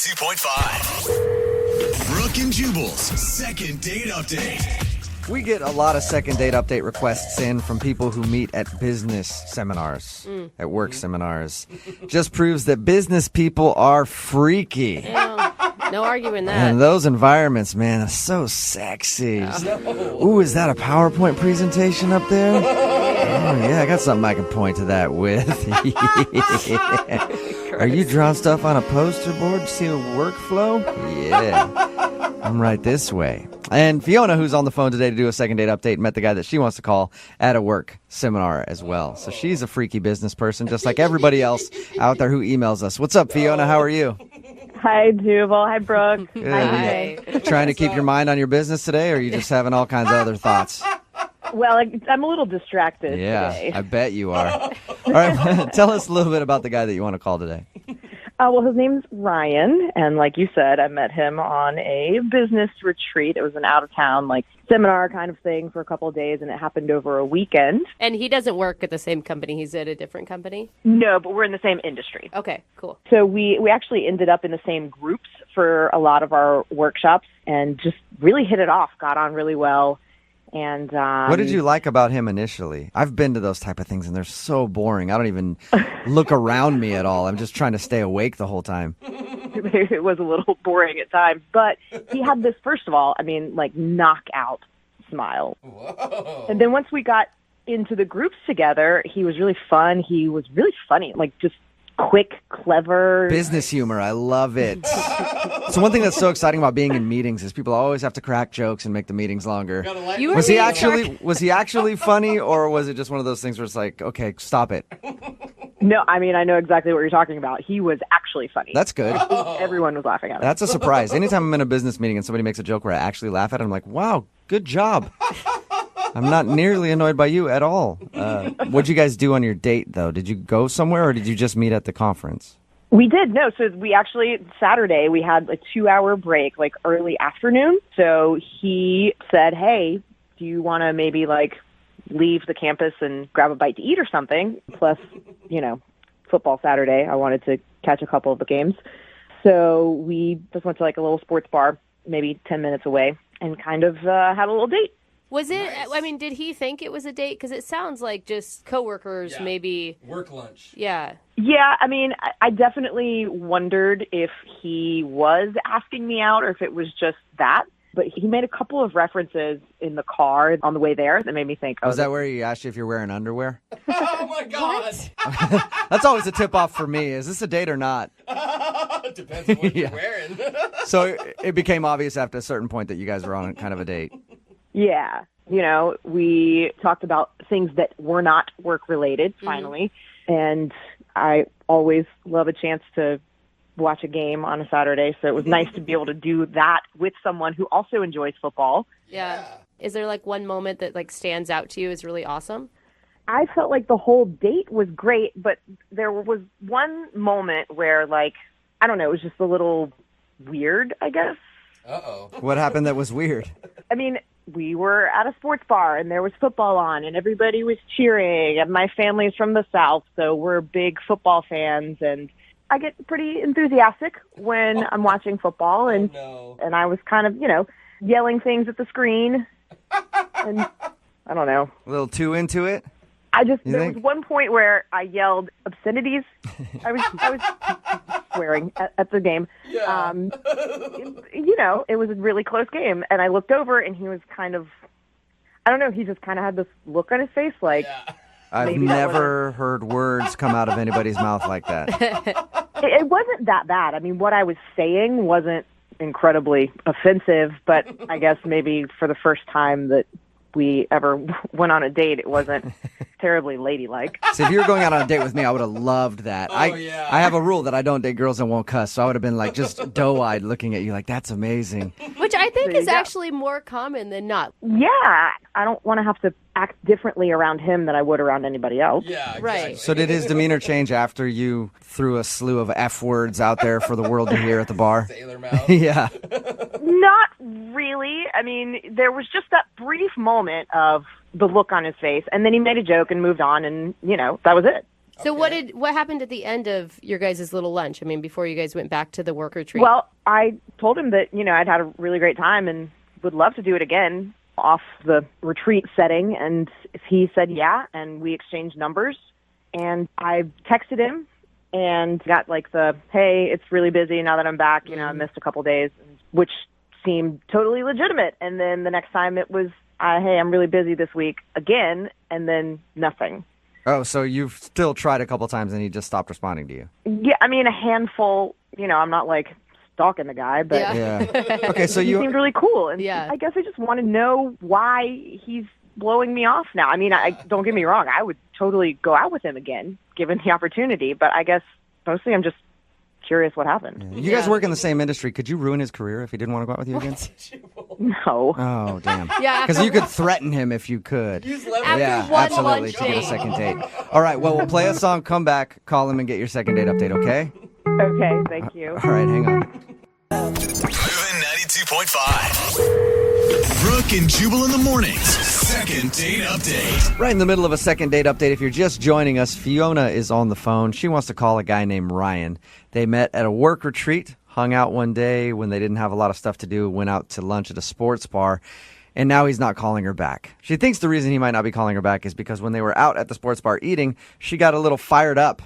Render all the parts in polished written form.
92.5. Brooke and Jubal's second date update. We get a lot of second date update requests in from people who meet at business seminars, at work seminars. Just proves that business people are freaky. No arguing that. And those environments, man, are so sexy. Ooh, is that a PowerPoint presentation up there? Oh, yeah, I got something I can point to that with. Are you drawing stuff on a poster board? See a workflow? Yeah. I'm right this way. And Fiona, who's on the phone today to do a second date update, met the guy that she wants to call at a work seminar as well. So she's a freaky business person, just like everybody else out there who emails us. What's up, Fiona? How are you? Hi, Jubal. Hi, Brooke. Hi. Trying to keep your mind on your business today, or are you just having all kinds of other thoughts? Well, I'm a little distracted today. I bet you are. All right, tell us a little bit about the guy that you want to call today. Well, his name's Ryan, and like you said, I met him on a business retreat. It was an out-of-town, seminar kind of thing for a couple of days, and it happened over a weekend. And he doesn't work at the same company. He's at a different company? No, but we're in the same industry. Okay, cool. So we actually ended up in the same groups for a lot of our workshops and just really hit it off, got on really well. And what did you like about him initially? I've been to those type of things, and they're so boring. I don't even look around me at all. I'm just trying to stay awake the whole time. It was a little boring at times, but he had this, first of all, knockout smile. Whoa. And then once we got into the groups together, he was really fun. He was really funny, just quick, clever. Business humor. I love it. So one thing that's so exciting about being in meetings is people always have to crack jokes and make the meetings longer. You were Was he being was he actually funny, or was it just one of those things where it's like, okay, stop it? No, I know exactly what you're talking about. He was actually funny. That's good. Everyone was laughing at him. That's a surprise. Anytime I'm in a business meeting and somebody makes a joke where I actually laugh at it, I'm like, wow, good job. I'm not nearly annoyed by you at all. What'd you guys do on your date, though? Did you go somewhere, or did you just meet at the conference? We did. No, so we actually, Saturday, we had a 2-hour break, early afternoon. So he said, hey, do you want to maybe, leave the campus and grab a bite to eat or something? Plus, football Saturday. I wanted to catch a couple of the games. So we just went to, a little sports bar, maybe 10 minutes away, and kind of had a little date. Was it, Nice. did he think it was a date? Because it sounds like just coworkers, Yeah. maybe. Work lunch. Yeah. Yeah, I definitely wondered if he was asking me out or if it was just that. But he made a couple of references in the car on the way there that made me think, Was that where he asked you if you're wearing underwear? Oh my God. That's always a tip-off for me. Is this a date or not? Depends on what Yeah. you're wearing. So it became obvious after a certain point that you guys were on kind of a date. Yeah. We talked about things that were not work-related, finally. And I always love a chance to watch a game on a Saturday, so it was nice to be able to do that with someone who also enjoys football. Yeah. Is there one moment that stands out to you as really awesome? I felt like the whole date was great, but there was one moment where, I don't know, it was just a little weird, I guess. Uh-oh. What happened that was weird? We were at a sports bar, and there was football on, and everybody was cheering, and my family's from the South, so we're big football fans, and I get pretty enthusiastic when I'm watching football, and No. and I was kind of, yelling things at the screen, and I don't know. A little too into it? There think? was one point where I yelled obscenities. I was swearing at the game. Yeah. It was a really close game, and I looked over, and he was kind of, I don't know, he just kind of had this look on his face, Yeah. I've Maybe that never heard words come out of anybody's mouth like that. it wasn't that bad. What I was saying wasn't incredibly offensive, but I guess maybe for the first time that we ever went on a date, it wasn't terribly ladylike. See, if you were going out on a date with me, I would have loved that. Oh, yeah. I have a rule that I don't date girls that won't cuss, so I would have been just doe-eyed looking at you that's amazing. Which I think There you is go. actually more common than not. Yeah, I don't want to have to act differently around him than I would around anybody else. Yeah, exactly. Right. So did his demeanor change after you threw a slew of F words out there for the world to hear at the bar? Sailor mouth. Yeah. Not really. There was just that brief moment of the look on his face, and then he made a joke and moved on, and, that was it. So what happened at the end of your guys' little lunch? I mean, before you guys went back to the work retreat. Well, I told him that, I'd had a really great time and would love to do it again off the retreat setting. And he said, yeah, and we exchanged numbers. And I texted him and got hey, it's really busy now that I'm back. I missed a couple days, which seemed totally legitimate. And then the next time it was, hey, I'm really busy this week again, and then nothing. Oh, so you've still tried a couple times and he just stopped responding to you? Yeah, I mean, a handful, I'm not stalking the guy, but Yeah. Okay, so he seemed really cool. And Yeah. I guess I just want to know why he's blowing me off now. I mean, don't get me wrong. I would totally go out with him again, given the opportunity. But I guess mostly I'm just curious what happened. You guys work in the same industry. Could you ruin his career if he didn't want to go out with you again? No. Oh, damn. Yeah, Because you could threaten him if you could. Use leverage. After Yeah, one absolutely. lunch To get a date. second date. All right, well, we'll play a song, come back, call him, and get your second date update, okay? Okay, thank you. All right, hang on. Moving 92.5. Brooke and Jubal in the mornings. Second date update. Right in the middle of a second date update. If you're just joining us, Fiona is on the phone. She wants to call a guy named Ryan. They met at a work retreat, hung out one day when they didn't have a lot of stuff to do, went out to lunch at a sports bar, and now he's not calling her back. She thinks the reason he might not be calling her back is because when they were out at the sports bar eating, she got a little fired up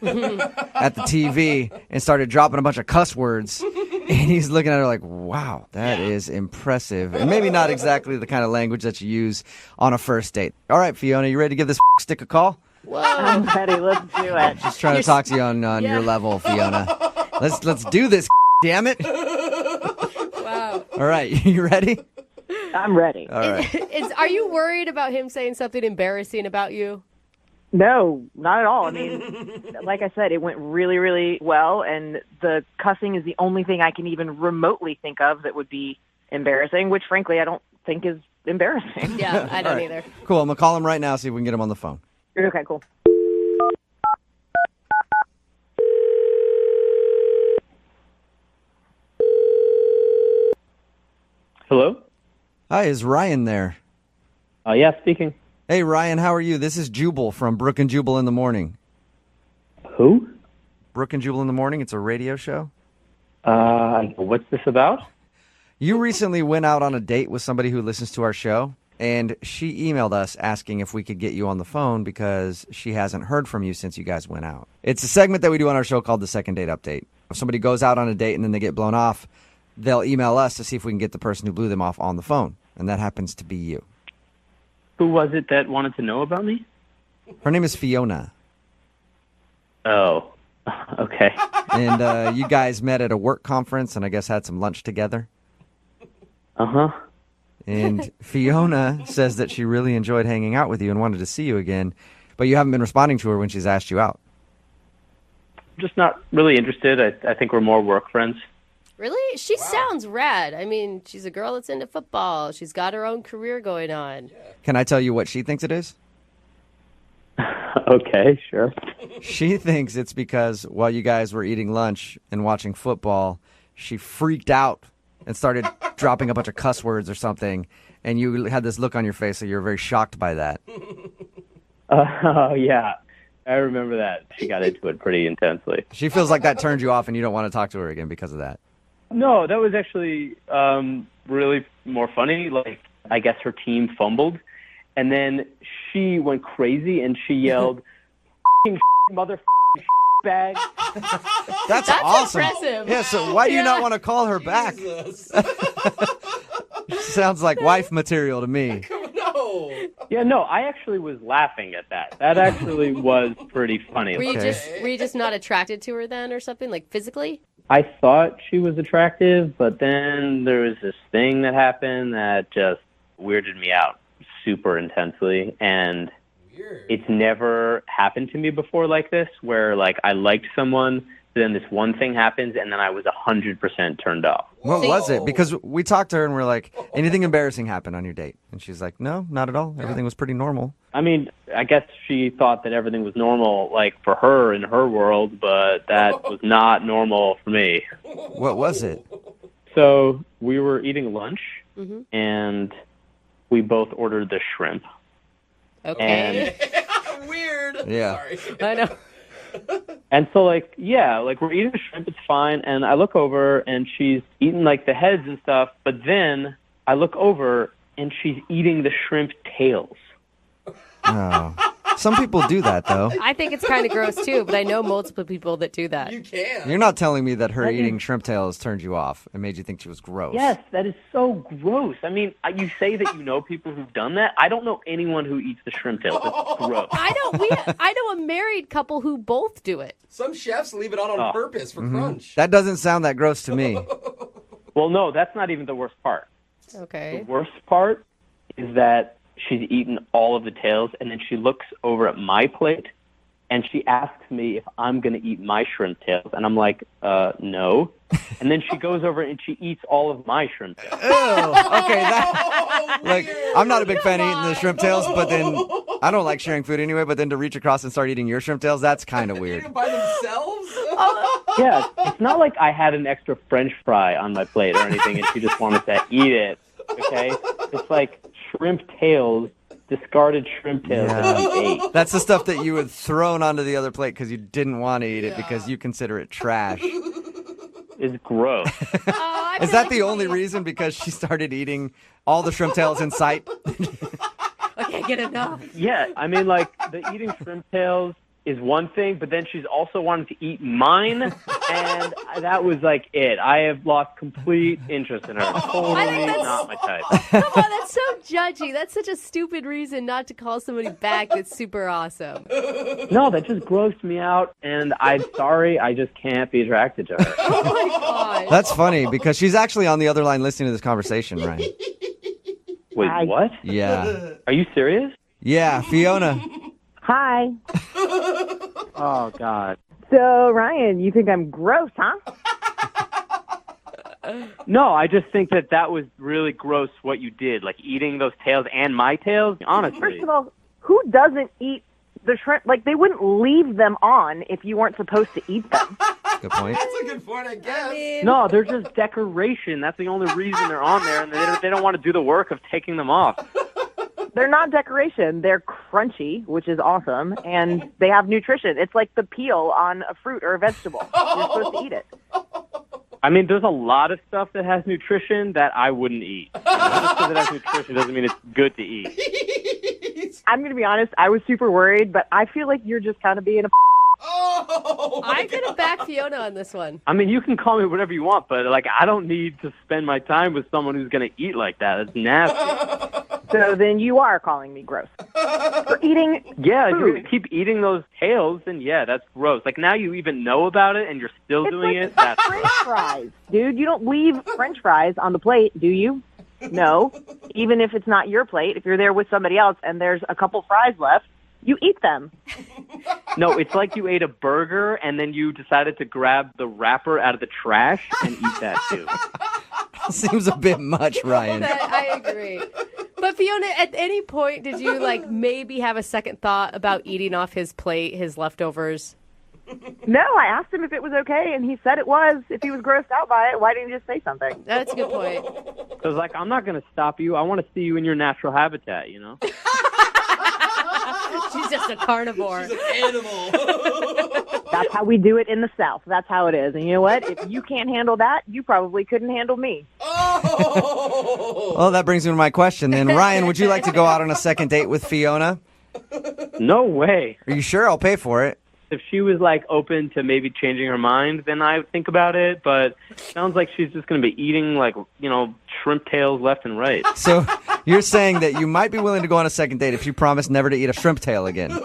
at the TV and started dropping a bunch of cuss words. And he's looking at her like, wow, that is impressive. And maybe not exactly the kind of language that you use on a first date. All right, Fiona, you ready to give this stick a call? I'm ready. Let's do it. Just trying to talk to you on your level, Fiona. Let's do this, damn it. Wow. All right, you ready? I'm ready. All right. Are you worried about him saying something embarrassing about you? No, not at all. I mean, like I said, it went really, really well, and the cussing is the only thing I can even remotely think of that would be embarrassing, which, frankly, I don't think is embarrassing. Yeah, I don't All right. either. Cool, I'm going to call him right now, see if we can get him on the phone. Okay, cool. Hello? Hi, is Ryan there? Yeah, speaking. Hey, Ryan, how are you? This is Jubal from Brooke and Jubal in the Morning. Who? Brooke and Jubal in the Morning, it's a radio show. What's this about? You recently went out on a date with somebody who listens to our show, and she emailed us asking if we could get you on the phone because she hasn't heard from you since you guys went out. It's a segment that we do on our show called the Second Date Update. If somebody goes out on a date and then they get blown off, they'll email us to see if we can get the person who blew them off on the phone, and that happens to be you. Who was it that wanted to know about me? Her name is Fiona, Oh, okay. and you guys met at a work conference and I guess had some lunch together. Uh-huh. And Fiona says that she really enjoyed hanging out with you and wanted to see you again, but you haven't been responding to her when she's asked you out. Just not really interested. I think we're more work friends. Really? She sounds rad. I mean, she's a girl that's into football. She's got her own career going on. Can I tell you what she thinks it is? Okay, sure. She thinks it's because while you guys were eating lunch and watching football, she freaked out and started dropping a bunch of cuss words or something, and you had this look on your face, so you were very shocked by that. Oh, yeah. I remember that. She got into it pretty intensely. She feels like that turned you off and you don't want to talk to her again because of that. No, that was actually really more funny. Like, I guess her team fumbled, and then she went crazy and she yelled, "F***ing mother bag." That's awesome. impressive. Yeah, so why do you not want to call her back? Jesus. Sounds like wife material to me. No. Yeah, no, I actually was laughing at that. That actually was pretty funny. Were you Okay. were you just not attracted to her then or something, like physically? I thought she was attractive, but then there was this thing that happened that just weirded me out super intensely, and Weird. it's never happened to me before like this, where like I liked someone, but then this one thing happens, and then I was 100% turned off. What was it? Because we talked to her and we're like, anything embarrassing happened on your date? And she's like, no, not at all. Everything was pretty normal. I mean, I guess she thought that everything was normal, like for her in her world, but that was not normal for me. What was it? So we were eating lunch, and we both ordered the shrimp. Okay. weird. Yeah. Sorry. I know. And so, like, yeah, like, we're eating the shrimp, it's fine, and I look over, and she's eating, like, the heads and stuff, but then I look over, and she's eating the shrimp tails. Oh. Some people do that, though. I think it's kind of gross too, but I know multiple people that do that. You can. You're not telling me that her eating shrimp tails turned you off and made you think she was gross. Yes, that is so gross. I mean, you say that you know people who've done that. I don't know anyone who eats the shrimp tails. It's gross. I know a married couple who both do it. Some chefs leave it on purpose for crunch. That doesn't sound that gross to me. Well, no, that's not even the worst part. Okay. The worst part is that she's eaten all of the tails, and then she looks over at my plate, and she asks me if I'm going to eat my shrimp tails. And I'm like, no. And then she goes over and she eats all of my shrimp tails. Ew. Okay, like, I'm not a big fan of eating the shrimp tails, but then I don't like sharing food anyway, but then to reach across and start eating your shrimp tails, that's kind of weird. Eating by themselves? Yeah, it's not like I had an extra French fry on my plate or anything, and she just wanted to eat it, okay? It's like shrimp tails, discarded shrimp tails that we ate. That's the stuff that you had thrown onto the other plate because you didn't want to eat it because you consider it trash. It's gross. Oh, Is that the only reason? Because she started eating all the shrimp tails in sight? I can't get enough. Yeah, I mean, like, the eating shrimp tails is one thing, but then she's also wanted to eat mine, and that was, like, it. I have lost complete interest in her. Totally not my type. Come on, that's so judgy. That's such a stupid reason not to call somebody back that's super awesome. No, that just grossed me out, and I'm sorry, I just can't be attracted to her. Oh my god. That's funny because she's actually on the other line listening to this conversation, Ryan. Wait, what? Yeah. Are you serious? Yeah, Fiona. Hi. Oh, God. So, Ryan, you think I'm gross, huh? No, I just think that was really gross what you did, like eating those tails and my tails, honestly. First of all, who doesn't eat the shrimp? Like, they wouldn't leave them on if you weren't supposed to eat them. Good point. That's a good point, I guess. No, they're just decoration. That's the only reason they're on there, and they don't want to do the work of taking them off. They're not decoration. They're crunchy, which is awesome, and they have nutrition. It's like the peel on a fruit or a vegetable. You're supposed to eat it. I mean, there's a lot of stuff that has nutrition that I wouldn't eat. Just because it has nutrition doesn't mean it's good to eat. I'm going to be honest. I was super worried, but I feel like you're just kind of being a Oh, my I'm going to back Fiona on this one. I mean, you can call me whatever you want, but, like, I don't need to spend my time with someone who's going to eat like that. It's nasty. So then you are calling me gross for eating Yeah, if you're food. going to keep eating those tails, then yeah, that's gross. Like, now you even know about it and you're still It's doing like it. That's French fries, dude. You don't leave French fries on the plate, do you? No. Even if it's not your plate, if you're there with somebody else and there's a couple fries left, you eat them. No, it's like you ate a burger and then you decided to grab the wrapper out of the trash and eat that too. Seems a bit much, Ryan. I agree. But Fiona, at any point did you like maybe have a second thought about eating off his plate, his leftovers? No, I asked him if it was okay, and he said it was. If he was grossed out by it, why didn't he just say something? That's a good point. So I was like, I'm not going to stop you. I want to see you in your natural habitat, you know? She's just a carnivore. She's an animal. That's how we do it in the South. That's how it is. And you know what? If you can't handle that, you probably couldn't handle me. Oh! Well, that brings me to my question then. Ryan, would you like to go out on a second date with Fiona? No way. Are you sure? I'll pay for it. If she was like open to maybe changing her mind, then I would think about it. But it sounds like she's just going to be eating like, you know, shrimp tails left and right. So you're saying that you might be willing to go on a second date if you promise never to eat a shrimp tail again.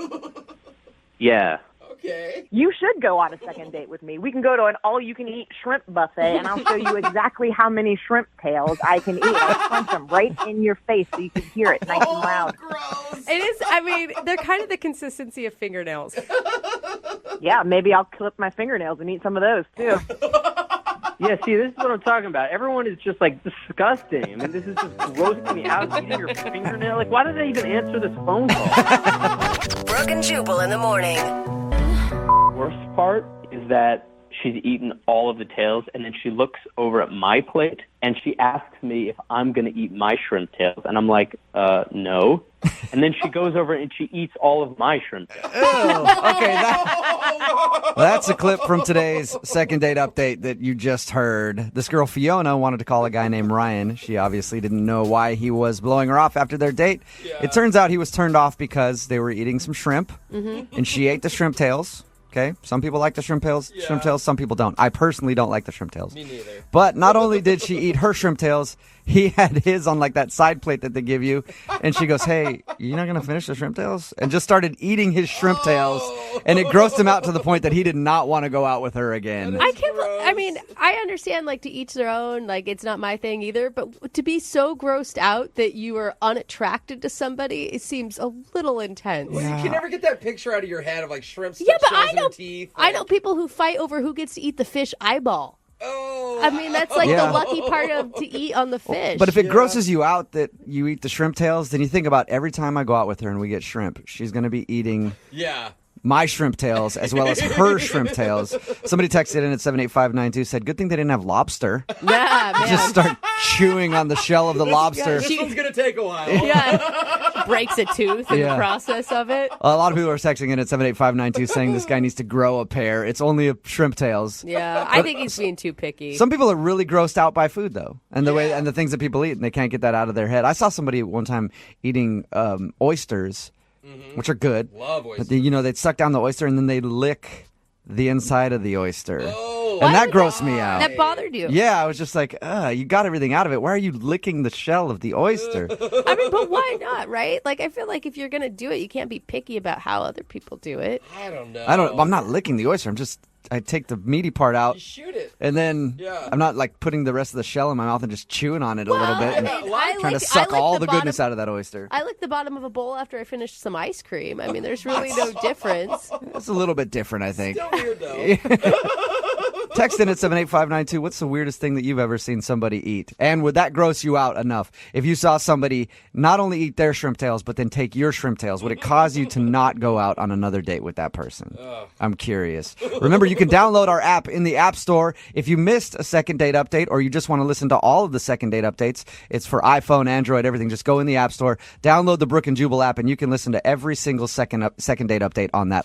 Yeah. Okay. You should go on a second date with me. We can go to an all-you-can-eat shrimp buffet, and I'll show you exactly how many shrimp tails I can eat. I'll punch them right in your face so you can hear it nice and loud. Gross. It is, I mean, they're kind of the consistency of fingernails. Yeah, maybe I'll clip my fingernails and eat some of those, too. Yeah, see, this is what I'm talking about. Everyone is just, like, disgusting. I mean, this is just grossing me out. Eating your fingernail. Like, why did they even answer this phone call? Brooke and Jubal in the morning. Worst part is that she's eaten all of the tails, and then she looks over at my plate, and she asks me if I'm going to eat my shrimp tails. And I'm like, no. And then she goes over and she eats all of my shrimp tails. Okay, that's a clip from today's second date update that you just heard. This girl, Fiona, wanted to call a guy named Ryan. She obviously didn't know why he was blowing her off after their date. Yeah. It turns out he was turned off because they were eating some shrimp, and she ate the shrimp tails. Okay, some people like the shrimp tails. Yeah. Shrimp tails. Some people don't. I personally don't like the shrimp tails. Me neither. But not only did she eat her shrimp tails, he had his on like that side plate that they give you. And she goes, "Hey, you're not going to finish the shrimp tails?" And just started eating his shrimp tails. And it grossed him out to the point that he did not want to go out with her again. I can't. I mean, I understand like to each their own. Like it's not my thing either. But to be so grossed out that you are unattracted to somebody, it seems a little intense. Well, you can never get that picture out of your head of like shrimp Yeah, but shells I in know. the teeth. I know people who fight over who gets to eat the fish eyeball. Oh. I mean, that's like Yeah. the lucky part of to eat on the fish. But if it grosses you out that you eat the shrimp tails, then you think about every time I go out with her and we get shrimp, she's going to be eating Yeah. my shrimp tails as well as her shrimp tails. Somebody texted in at 78592, said, "Good thing they didn't have lobster." yeah, man. Just start chewing on the shell of the lobster. This one's gonna take a while. yeah, breaks a tooth in Yeah. the process of it. A lot of people are texting in at 78592 saying this guy needs to grow a pair. It's only a shrimp tails. Yeah, I think he's being too picky. Some people are really grossed out by food though, and the way and the things that people eat, and they can't get that out of their head. I saw somebody one time eating oysters, which are good. Love But oysters. they'd suck down the oyster and then they'd lick the inside of the oyster. Oh. And that grossed me out. That bothered you. Yeah, I was just like, you got everything out of it. Why are you licking the shell of the oyster? I mean, but why not, right? Like, I feel like if you're going to do it, you can't be picky about how other people do it. I don't know. I'm not licking the oyster. I take the meaty part out. You shoot it. And then Yeah. I'm not like putting the rest of the shell in my mouth and just chewing on it a little bit. I And mean, trying to suck all the goodness out of that oyster. I lick the bottom of a bowl after I finish some ice cream. I mean, there's really no difference. It's a little bit different, I think. Still weird though. Text in at 78592. What's the weirdest thing that you've ever seen somebody eat? And would that gross you out enough? If you saw somebody not only eat their shrimp tails, but then take your shrimp tails, would it cause you to not go out on another date with that person? I'm curious. Remember, you can download our app in the App Store. If you missed a second date update or you just want to listen to all of the second date updates, it's for iPhone, Android, everything. Just go in the App Store, download the Brook and Jubal app, and you can listen to every single second date update on that.